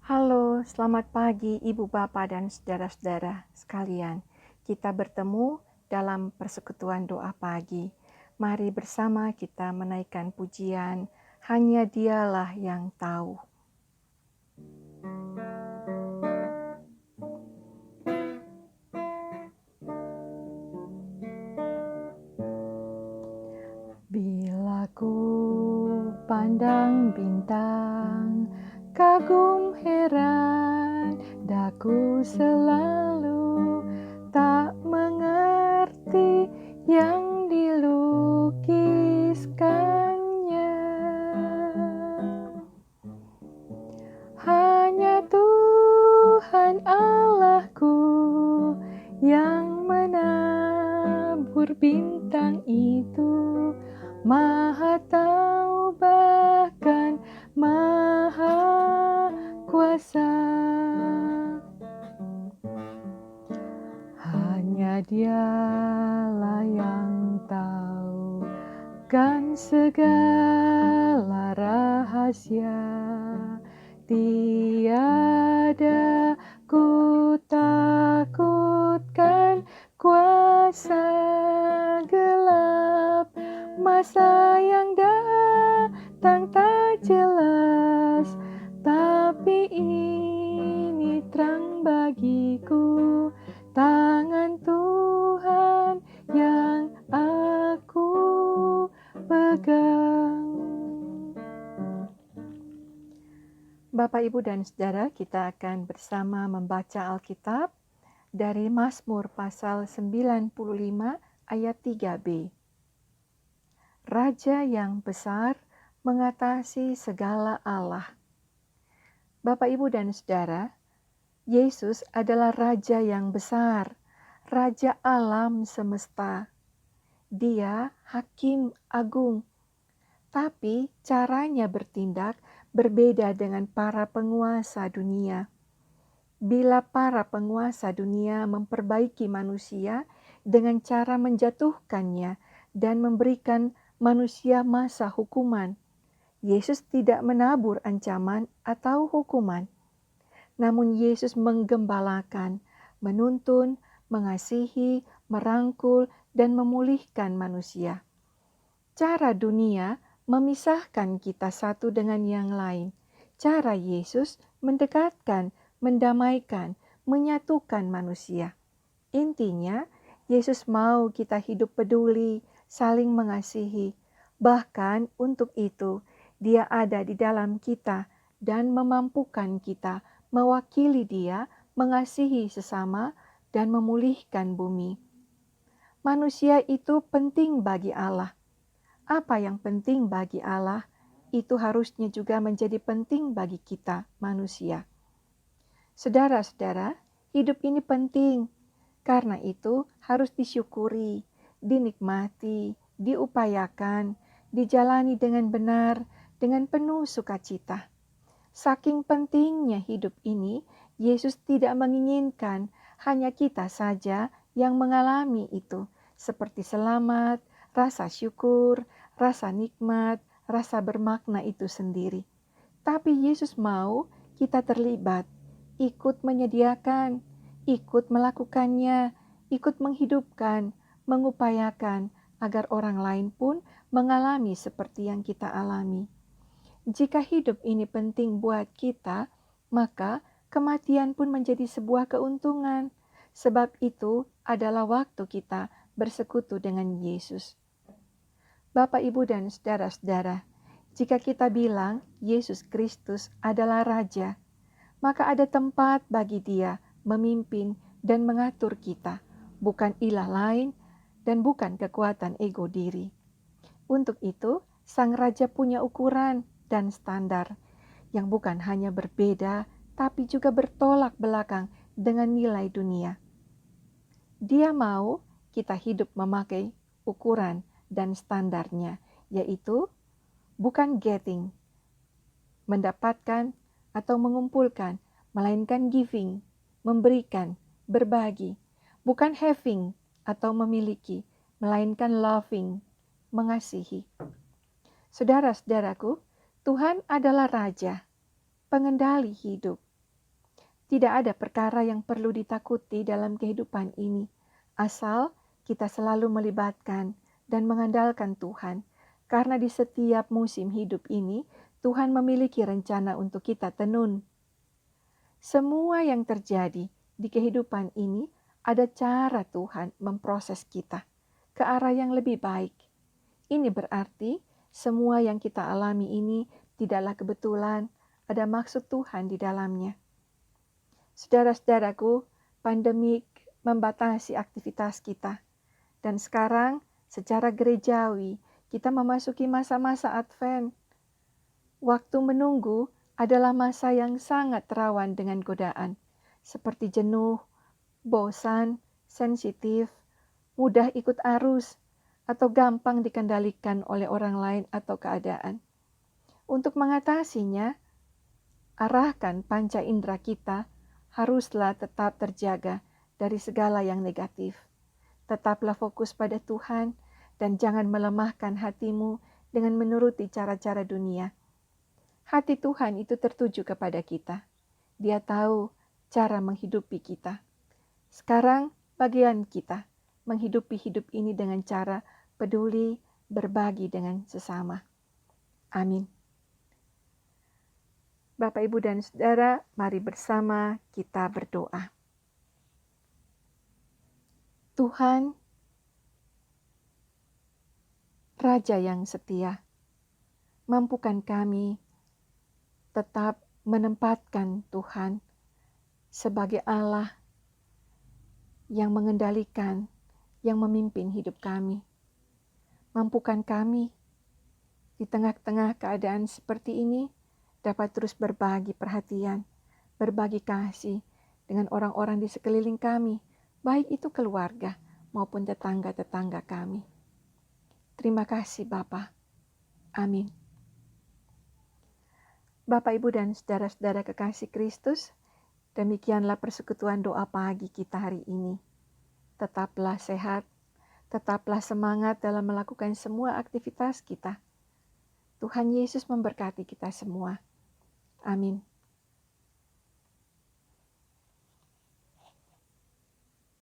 Halo, selamat pagi Ibu Bapak dan saudara-saudara sekalian. Kita bertemu dalam persekutuan doa pagi. Mari bersama kita menaikkan pujian, hanya Dialah yang tahu. Bila ku pandang bintang, kagum heran, daku selalu tak mengerti yang dilukiskannya. Hanya Tuhan Allahku yang menabur bintang itu, Maha tahu bahkan Maha kuasa. Hanya Dialah yang tahu kan segala rahasia. Tiada ku takutkan kuasa gelap, masa yang datang tak jelas, tapi ini terang bagiku, tangan Tuhan yang aku pegang. Bapak, Ibu, dan Saudara, kita akan bersama membaca Alkitab dari Mazmur pasal 95 ayat 3b. Raja yang besar mengatasi segala Allah. Bapak, Ibu, dan Saudara, Yesus adalah Raja yang besar, Raja alam semesta. Dia Hakim Agung, tapi caranya bertindak berbeda dengan para penguasa dunia. Bila para penguasa dunia memperbaiki manusia dengan cara menjatuhkannya dan memberikan manusia masa hukuman, Yesus tidak menabur ancaman atau hukuman. Namun Yesus menggembalakan, menuntun, mengasihi, merangkul, dan memulihkan manusia. Cara dunia memisahkan kita satu dengan yang lain. Cara Yesus mendekatkan, mendamaikan, menyatukan manusia. Intinya, Yesus mau kita hidup peduli, saling mengasihi. Bahkan untuk itu, Dia ada di dalam kita dan memampukan kita mewakili Dia, mengasihi sesama, dan memulihkan bumi. Manusia itu penting bagi Allah. Apa yang penting bagi Allah, itu harusnya juga menjadi penting bagi kita, manusia. Saudara-saudara, hidup ini penting. Karena itu harus disyukuri, dinikmati, diupayakan, dijalani dengan benar, dengan penuh sukacita. Saking pentingnya hidup ini, Yesus tidak menginginkan hanya kita saja yang mengalami itu, seperti selamat, rasa syukur, rasa nikmat, rasa bermakna itu sendiri. Tapi Yesus mau kita terlibat, ikut menyediakan, ikut melakukannya, ikut menghidupkan, mengupayakan agar orang lain pun mengalami seperti yang kita alami. Jika hidup ini penting buat kita, maka kematian pun menjadi sebuah keuntungan. Sebab itu adalah waktu kita bersekutu dengan Yesus. Bapak, Ibu, dan saudara-saudara, jika kita bilang Yesus Kristus adalah Raja, maka ada tempat bagi Dia memimpin dan mengatur kita, bukan ilah lain dan bukan kekuatan ego diri. Untuk itu, Sang Raja punya ukuran dan standar yang bukan hanya berbeda, tapi juga bertolak belakang dengan nilai dunia. Dia mau kita hidup memakai ukuran dan standarnya, yaitu bukan getting, mendapatkan atau mengumpulkan, melainkan giving, memberikan, berbagi, bukan having atau memiliki, melainkan loving, mengasihi. Saudara-saudaraku, Tuhan adalah Raja, pengendali hidup. Tidak ada perkara yang perlu ditakuti dalam kehidupan ini, asal kita selalu melibatkan dan mengandalkan Tuhan, karena di setiap musim hidup ini, Tuhan memiliki rencana untuk kita tenun. Semua yang terjadi di kehidupan ini ada cara Tuhan memproses kita ke arah yang lebih baik. Ini berarti semua yang kita alami ini tidaklah kebetulan, ada maksud Tuhan di dalamnya. Saudara-saudaraku, pandemik membatasi aktivitas kita. Dan sekarang secara gerejawi kita memasuki masa-masa Advent. Waktu menunggu adalah masa yang sangat rawan dengan godaan, seperti jenuh, bosan, sensitif, mudah ikut arus, atau gampang dikendalikan oleh orang lain atau keadaan. Untuk mengatasinya, arahkan panca indera kita haruslah tetap terjaga dari segala yang negatif. Tetaplah fokus pada Tuhan dan jangan melemahkan hatimu dengan menuruti cara-cara dunia. Hati Tuhan itu tertuju kepada kita. Dia tahu cara menghidupi kita. Sekarang bagian kita menghidupi hidup ini dengan cara peduli, berbagi dengan sesama. Amin. Bapak, Ibu, dan Saudara, mari bersama kita berdoa. Tuhan, Raja yang setia, mampukan kami tetap menempatkan Tuhan sebagai Allah yang mengendalikan, yang memimpin hidup kami. Mampukan kami di tengah-tengah keadaan seperti ini dapat terus berbagi perhatian, berbagi kasih dengan orang-orang di sekeliling kami, baik itu keluarga maupun tetangga-tetangga kami. Terima kasih Bapa. Amin. Bapak, Ibu, dan saudara-saudara kekasih Kristus, demikianlah persekutuan doa pagi kita hari ini. Tetaplah sehat, tetaplah semangat dalam melakukan semua aktivitas kita. Tuhan Yesus memberkati kita semua. Amin.